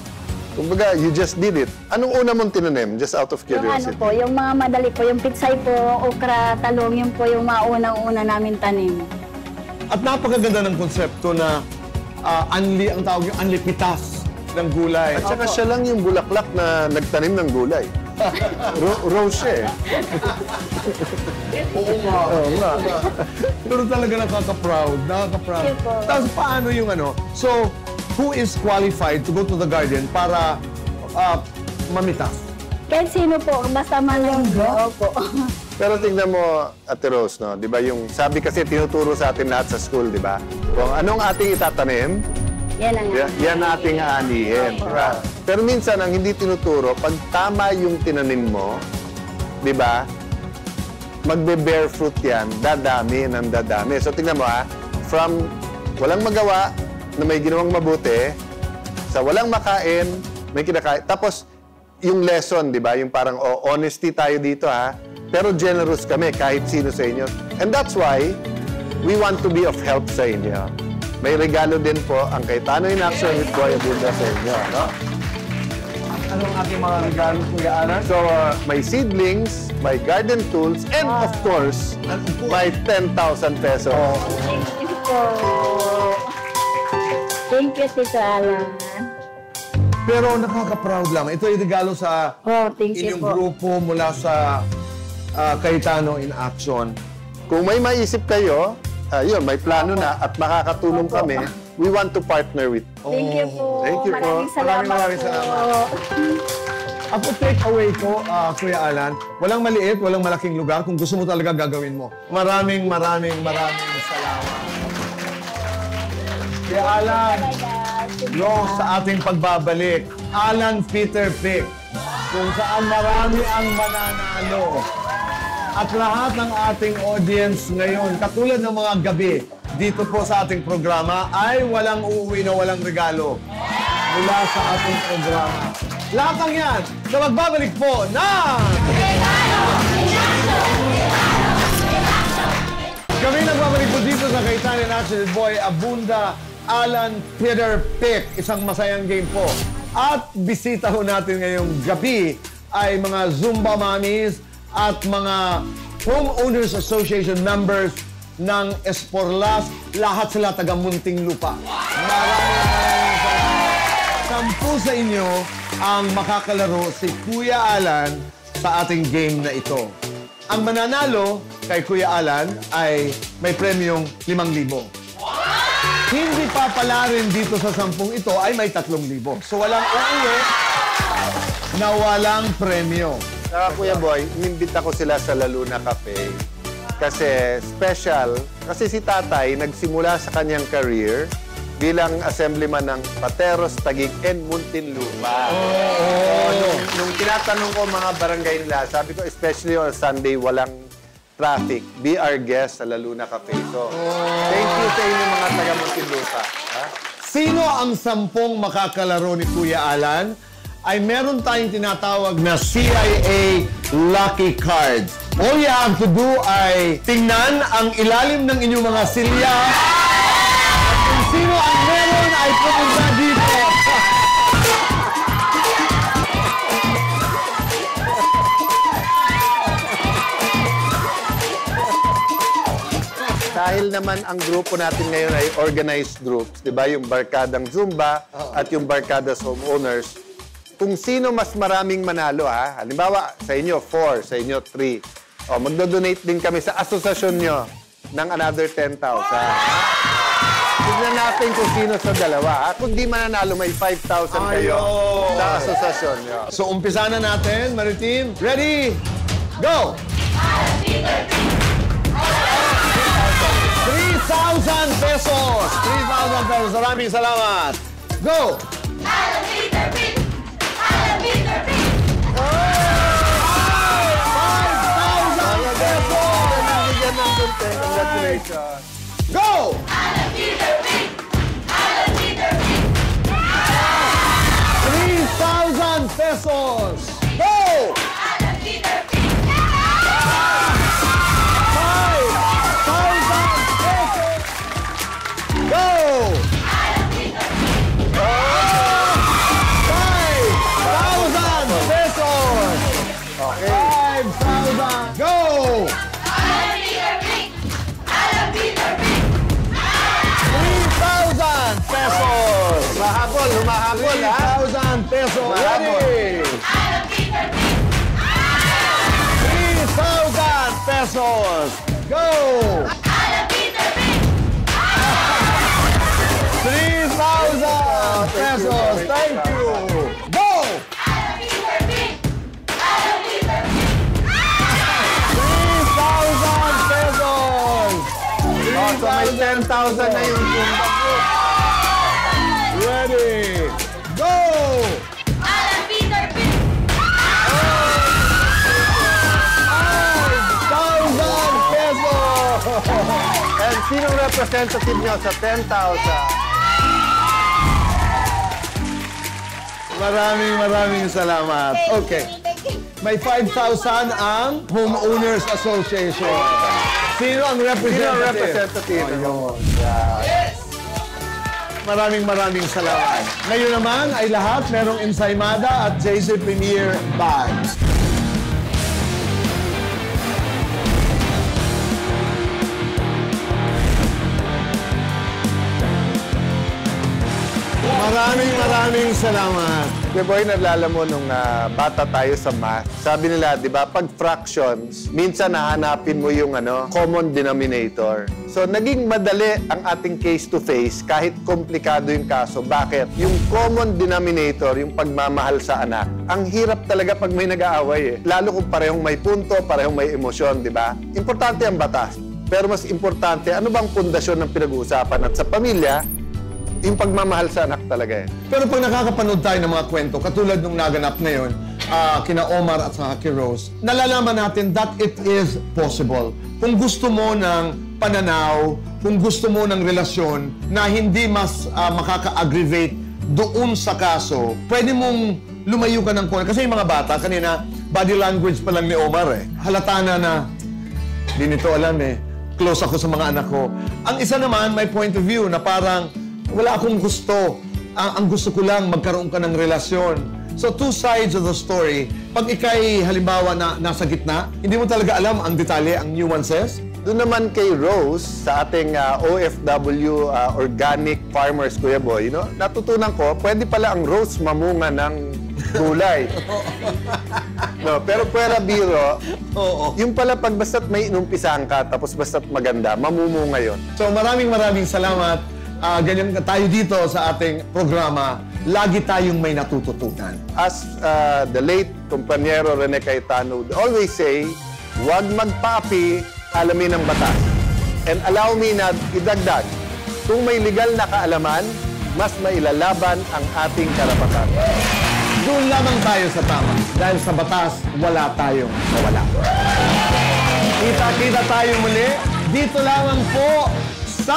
kumbaga, you just did it. Anong una mong tinanim? Just out of curiosity. Yung ano po, yung mga madali po, yung pitsay po, okra, talong, yun po yung mga unang-una namin tanim. At napakaganda ng konsepto na ang tawag yung pitas ng gulay. At saka siya lang yung bulaklak na nagtanim ng gulay. Rose siya eh. Oo nga. Pero talaga nakaka-proud. Tapos paano yung ano? So, who is qualified to go to the garden para mamitas? Kahit sino po, basta mananggo po. Pero tingnan mo, Ate Rose, no? Di ba yung sabi kasi tinuturo sa atin lahat sa school, di ba? Kung anong ating itatanim, yan ating aanihin. Diba? Pero minsan, ang hindi tinuturo, pag tama yung tinanim mo, di ba, magbe-bear fruit yan, dadami ng dadami. So tingnan mo from walang magawa na may ginawang mabuti, sa walang makain, may kinakain. Tapos, yung lesson, di ba, yung parang honesty tayo dito pero generous kami kahit sino sa inyo. And that's why we want to be of help sa inyo. May regalo din po ang Cayetano in Action with Boy Abunda sa inyo. No? Anong ating mga regalo, Kuya Alan? So, may seedlings, may garden tools, and of course, may 10,000 pesos. Thank you po. Thank you, Tito Alan. Pero nakaka-proud lang. Ito ay regalo sa inyong grupo mula sa Cayetano in Action. Kung may maisip kayo, yun, may plano na at makakatulong kami, we want to partner with. Thank you po. Thank you po. Maraming salamat. Ako take away ko, Kuya Alan, walang maliit, walang malaking lugar. Kung gusto mo talaga gagawin mo. Maraming salamat. Kuya Alan, sa ating pagbabalik, Alan Peter Pick, kung saan marami ang mananalo. At lahat ng ating audience ngayon, katulad ng mga gabi, dito po sa ating programa, ay walang uuwi na walang regalo mula sa ating programa. Lahat ng yan na magbabalik po ng... Kami nagbabalik po dito sa Cayetano in Action with Boy Abunda, Alan Peter Pick. Isang masayang game po. At bisita ho natin ngayong gabi ay mga Zumba Mommies at mga Homeowners Association members ng Esporlas. Lahat sila taga Muntinlupa. Maraming salamat. 10 sa inyo ang makakalaro si Kuya Alan sa ating game na ito. Ang mananalo kay Kuya Alan ay may premyong 5,000. Hindi pa pala rin dito sa 10 ito ay may 3,000. So walang uuwi na walang premyo. Kuya Boy, inimbita ko sila sa La Luna Cafe kasi special. Kasi si tatay nagsimula sa kanyang career bilang assemblyman ng Pateros, Taguig, and Muntinlupa. Nung tinatanong ko mga barangay nila, sabi ko, especially on Sunday, walang traffic. Be our guest sa La Luna Cafe. So, thank you sa inyo mga taga Muntinlupa. Sino ang 10 makakalaro ni Kuya Alan? Ay meron tayong tinatawag na CIA Lucky Cards. All you have to do ay tingnan ang ilalim ng inyong mga silya. At kung sino ang meron ay pumunta dito. Dahil naman ang grupo natin ngayon ay organized groups, di ba? Yung Barkadang Zumba at yung Barkadas Homeowners. Kung sino mas maraming manalo, halimbawa, sa inyo, 4, sa inyo, 3. O, magdo-donate din kami sa asosasyon nyo ng another 10,000. Tignan natin kung sino sa dalawa. Kung di mananalo, may 5,000 kayo sa asosasyon nyo. So, umpisa na natin, Maritim. Ready? Go! 3,000 pesos! 3,000 pesos. Maraming salamat. Go! Alan Peter Pick! Alan Peter Pick! 5,000 pesos! Congratulations! Go! Alan Peter Pick! Alan Peter Pick! 3,000 pesos! Go! Alan Peter Pick! 5,000 pesos! pesos. Go! 3,000 pesos. Thank you. Go! 3,000 pesos. So may 10,000 na yung sumba ko. Ready. Go! 5,000 pesos. And sinong representative nyo sa 10,000? Maraming salamat. Okay. May 5,000 ang Homeowners Association. Sino ang representative? Ayun. Maraming salamat. Ngayon naman ay lahat merong Ensaymada at JC Premier bags. Maraming salamat. Kuya Boy, nalala mo nung bata tayo sa math, sabi nila, di ba, pag fractions, minsan nahanapin mo yung common denominator. So, naging madali ang ating case-to-face kahit komplikado yung kaso. Bakit? Yung common denominator, yung pagmamahal sa anak, ang hirap talaga pag may nag-aaway Lalo kung parehong may punto, parehong may emosyon, di ba? Importante ang batas. Pero mas importante, ano bang pundasyon ng pinag-uusapan? At sa pamilya, yung pagmamahal sa anak talaga Pero pag nakakapanood tayo ng mga kwento, katulad nung naganap ngayon, kina Omar at saka kay Rose, nalalaman natin that it is possible. Kung gusto mo ng pananaw, kung gusto mo ng relasyon na hindi mas makaka-aggravate doon sa kaso, pwede mong lumayo ka ng konti. Kasi yung mga bata, kanina, body language pa lang ni Omar Halata na hindi nito alam close ako sa mga anak ko. Ang isa naman, may point of view na parang wala akong gusto. Ang gusto ko lang, magkaroon ka ng relasyon. So, two sides of the story. Pag ikay, halimbawa, na nasa gitna, hindi mo talaga alam ang detalye, ang nuances. Doon naman kay Rose, sa ating OFW organic farmers, Kuya Boy, natutunan ko, pwede pala ang Rose mamunga ng gulay. Pero pwera biro, yung pala pag basta't may inumpisahan ka, tapos basta't maganda, mamumunga yun. So, maraming salamat. Ganyan tayo dito sa ating programa, lagi tayong may natututunan. As the late kumpanyero Rene Cayetano would always say, huwag magpaapi, alamin ang batas. And allow me na idagdag, kung may legal na kaalaman, mas mailalaban ang ating karapatan. Doon lamang tayo sa tama. Dahil sa batas, wala tayong mawala. Kita-kita tayo muli. Dito lamang po sa